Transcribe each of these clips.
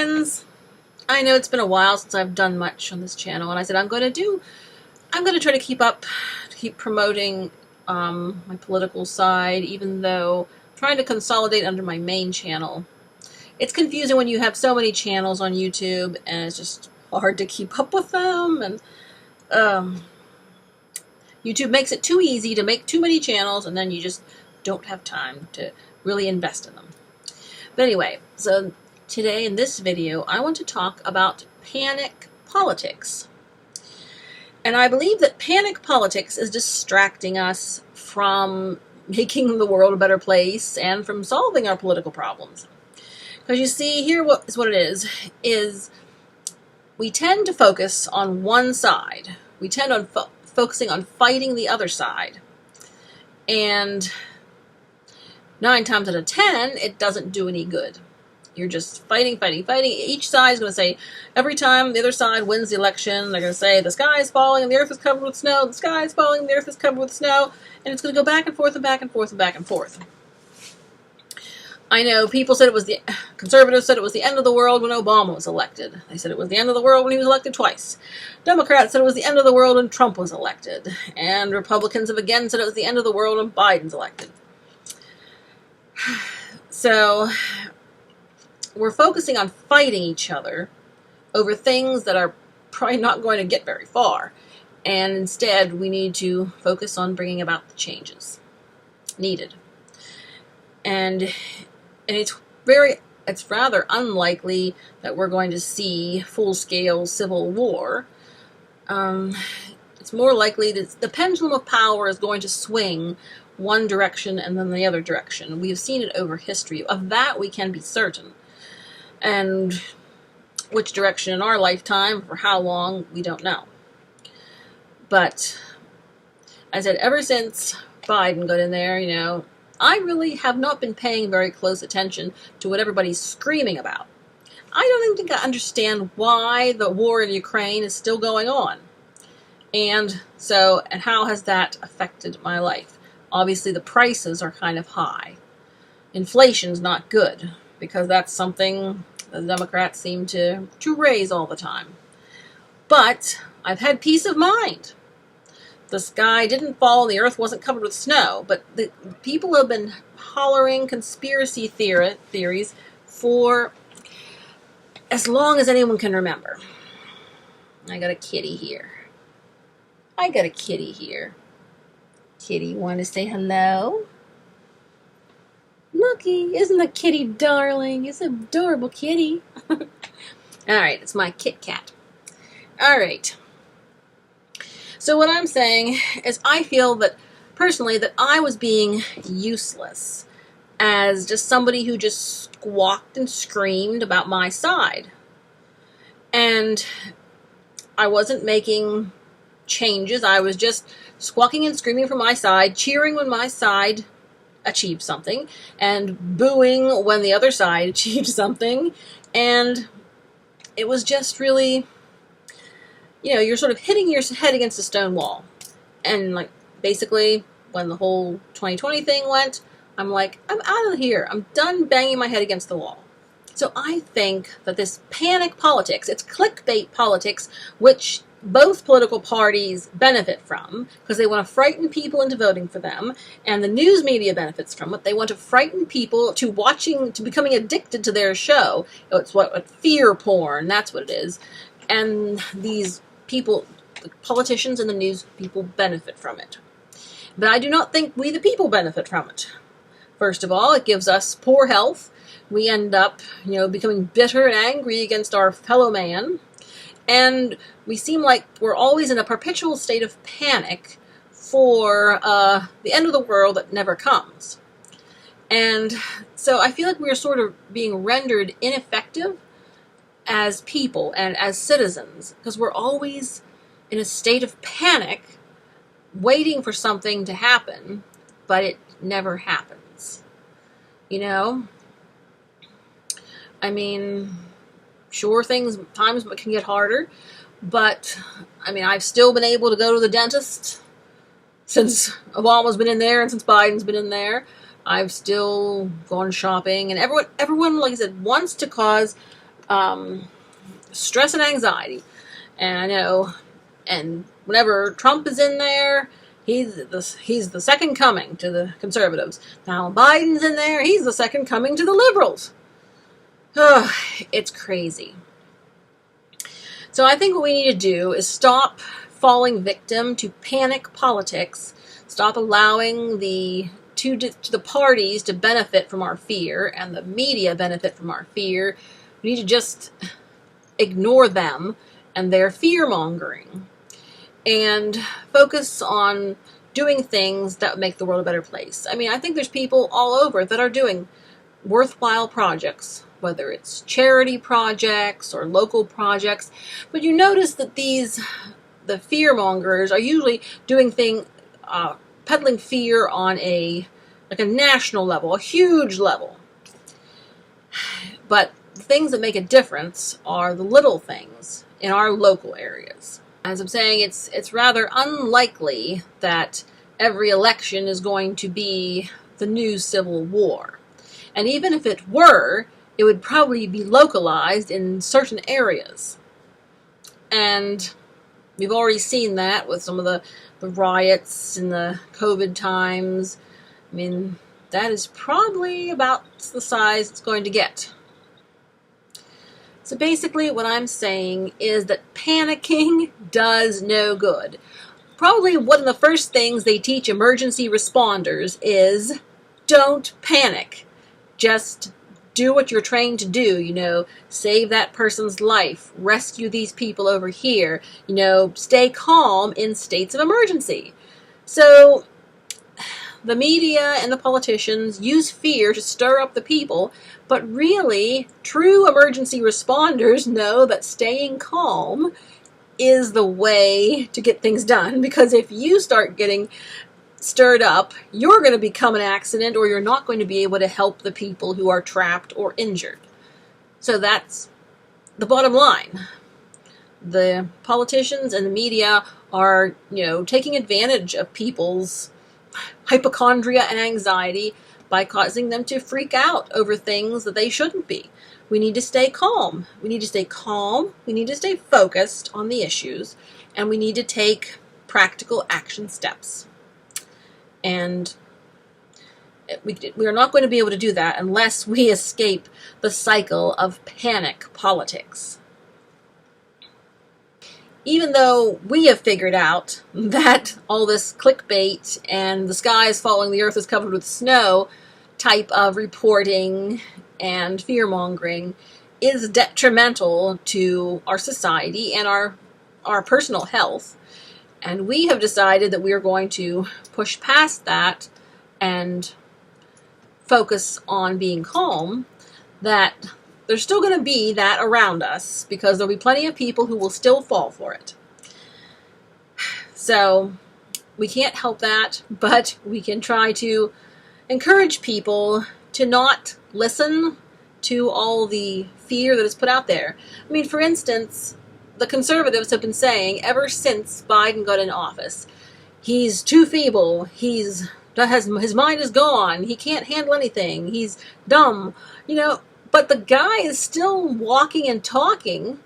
friends, I know it's been a while since I've done much on this channel, and I said I'm going to try to keep promoting my political side, even though I'm trying to consolidate under my main channel. It's confusing when you have so many channels on YouTube, and it's just hard to keep up with them, and YouTube makes it too easy to make too many channels, and then you just don't have time to really invest in them. But anyway, so today in this video, I want to talk about panic politics. And I believe that panic politics is distracting us from making the world a better place and from solving our political problems. Because you see, here is what it is we tend to focus on one side. We tend on focusing on fighting the other side. And 9 times out of 10, it doesn't do any good. You're just fighting. Each side is going to say, every time the other side wins the election, they're going to say, the sky is falling and the earth is covered with snow, the sky is falling and the earth is covered with snow, and it's going to go back and forth and back and forth and back and forth. I know people said conservatives said it was the end of the world when Obama was elected. They said it was the end of the world when he was elected twice. Democrats said it was the end of the world when Trump was elected. And Republicans have again said it was the end of the world when Biden's elected. So we're focusing on fighting each other over things that are probably not going to get very far. And instead, we need to focus on bringing about the changes needed. And it's rather unlikely that we're going to see full-scale civil war. It's more likely that the pendulum of power is going to swing one direction and then the other direction. We have seen it over history. Of that, we can be certain. And which direction in our lifetime, for how long, we don't know. But I said, ever since Biden got in there, I really have not been paying very close attention to what everybody's screaming about. I don't think I understand why the war in Ukraine is still going on. And how has that affected my life? Obviously, the prices are kind of high. Inflation's not good, because that's something the Democrats seem to raise all the time. But I've had peace of mind. The sky didn't fall, the earth wasn't covered with snow, but the people have been hollering conspiracy theories for as long as anyone can remember. I got a kitty here. Kitty, want to say hello? Looky, isn't the kitty darling? It's an adorable kitty. Alright, it's my Kit Kat. Alright. So what I'm saying is I feel that, personally, that I was being useless as just somebody who just squawked and screamed about my side. And I wasn't making changes. I was just squawking and screaming from my side, cheering when my side achieved something, and booing when the other side achieved something. And it was just really, you're sort of hitting your head against a stone wall. And basically, when the whole 2020 thing went, I'm like, I'm out of here. I'm done banging my head against the wall. So I think that this panic politics, it's clickbait politics, which both political parties benefit from, because they want to frighten people into voting for them, and the news media benefits from it. They want to frighten people to becoming addicted to their show. It's what fear porn, that's what it is. And these people, the politicians and the news people, benefit from it. But I do not think we the people benefit from it. First of all, it gives us poor health. We end up, becoming bitter and angry against our fellow man. And we seem like we're always in a perpetual state of panic for the end of the world that never comes. And so I feel like we're sort of being rendered ineffective as people and as citizens, because we're always in a state of panic, waiting for something to happen, but it never happens. I mean, sure, times can get harder, but I've still been able to go to the dentist since Obama's been in there and since Biden's been in there. I've still gone shopping, and everyone, like I said, wants to cause stress and anxiety. And I know, and whenever Trump is in there, he's the second coming to the conservatives. Now Biden's in there, he's the second coming to the liberals. It's crazy. So I think what we need to do is stop falling victim to panic politics, stop allowing the parties to benefit from our fear and the media benefit from our fear. We need to just ignore them and their fear-mongering and focus on doing things that make the world a better place. I mean, I think there's people all over that are doing worthwhile projects, whether it's charity projects or local projects. But you notice that the fear-mongers are usually doing peddling fear on a national level, a huge level. But the things that make a difference are the little things in our local areas. As I'm saying, it's rather unlikely that every election is going to be the new Civil War. And even if it were, it would probably be localized in certain areas. And we've already seen that with some of the riots in the COVID times. I mean, that is probably about the size it's going to get. So basically what I'm saying is that panicking does no good. Probably one of the first things they teach emergency responders is don't panic. Just do what you're trained to do, save that person's life, rescue these people over here, stay calm in states of emergency. So the media and the politicians use fear to stir up the people, but really, true emergency responders know that staying calm is the way to get things done, because if you start getting stirred up, you're going to become an accident, or you're not going to be able to help the people who are trapped or injured. So that's the bottom line. The politicians and the media are, taking advantage of people's hypochondria and anxiety by causing them to freak out over things that they shouldn't be. We need to stay calm. We need to stay calm. We need to stay focused on the issues, and we need to take practical action steps. And we are not going to be able to do that unless we escape the cycle of panic politics. Even though we have figured out that all this clickbait and the sky is falling, the earth is covered with snow type of reporting and fear-mongering is detrimental to our society and our personal health, and we have decided that we are going to push past that and focus on being calm, that there's still going to be that around us, because there'll be plenty of people who will still fall for it. So we can't help that, but we can try to encourage people to not listen to all the fear that is put out there. I mean, for instance, the conservatives have been saying ever since Biden got in office, he's too feeble, his mind is gone, he can't handle anything, he's dumb, but the guy is still walking and talking.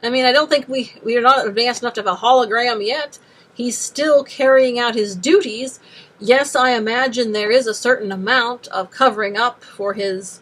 I mean, I don't think we are not advanced enough to have a hologram yet. He's still carrying out his duties. Yes, I imagine there is a certain amount of covering up for his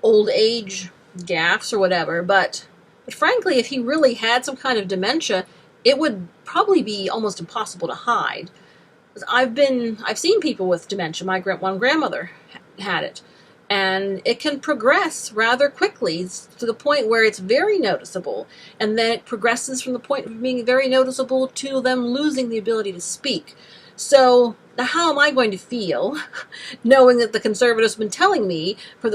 old age gaffes or whatever, but frankly, if he really had some kind of dementia, it would probably be almost impossible to hide. I've seen people with dementia. My one grandmother had it, and it can progress rather quickly to the point where it's very noticeable, and then it progresses from the point of being very noticeable to them losing the ability to speak. So now how am I going to feel knowing that the conservatives have been telling me for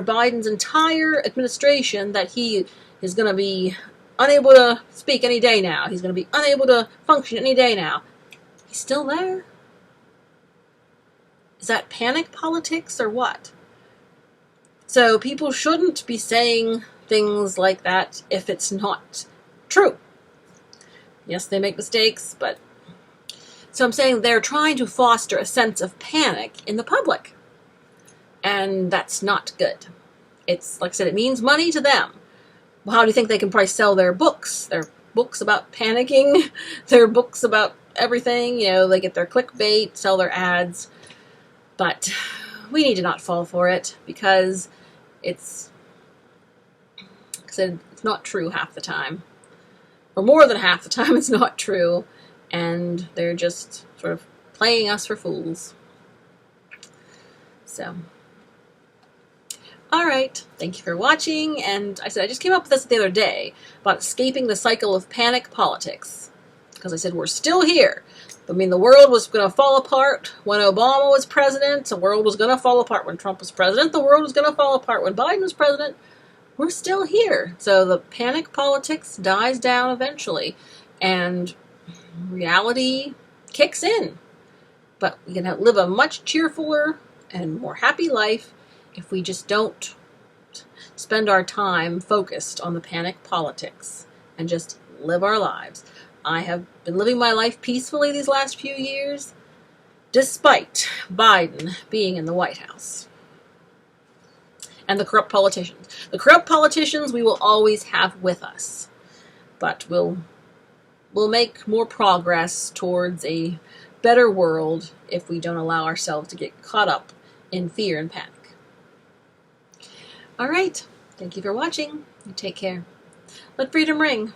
Biden's entire administration that he is going to be unable to speak any day now. He's going to be unable to function any day now. He's still there? Is that panic politics or what? So people shouldn't be saying things like that if it's not true. Yes, they make mistakes, but... So I'm saying they're trying to foster a sense of panic in the public. And that's not good. It's, like I said, it means money to them. Well, how do you think they can probably sell their books? Their books about panicking, their books about everything. You know, they get their clickbait, sell their ads. But we need to not fall for it, because it's not true half the time. Or more than half the time it's not true. And they're just sort of playing us for fools. So, alright, thank you for watching. And I said I just came up with this the other day about escaping the cycle of panic politics. Because I said we're still here. I mean, the world was going to fall apart when Obama was president. The world was going to fall apart when Trump was president. The world was going to fall apart when Biden was president. We're still here. So the panic politics dies down eventually. And reality kicks in. But we can live a much cheerfuler and more happy life if we just don't spend our time focused on the panic politics and just live our lives. I have been living my life peacefully these last few years, despite Biden being in the White House. And the corrupt politicians. The corrupt politicians we will always have with us. But we'll make more progress towards a better world if we don't allow ourselves to get caught up in fear and panic. All right. Thank you for watching. You take care. Let freedom ring.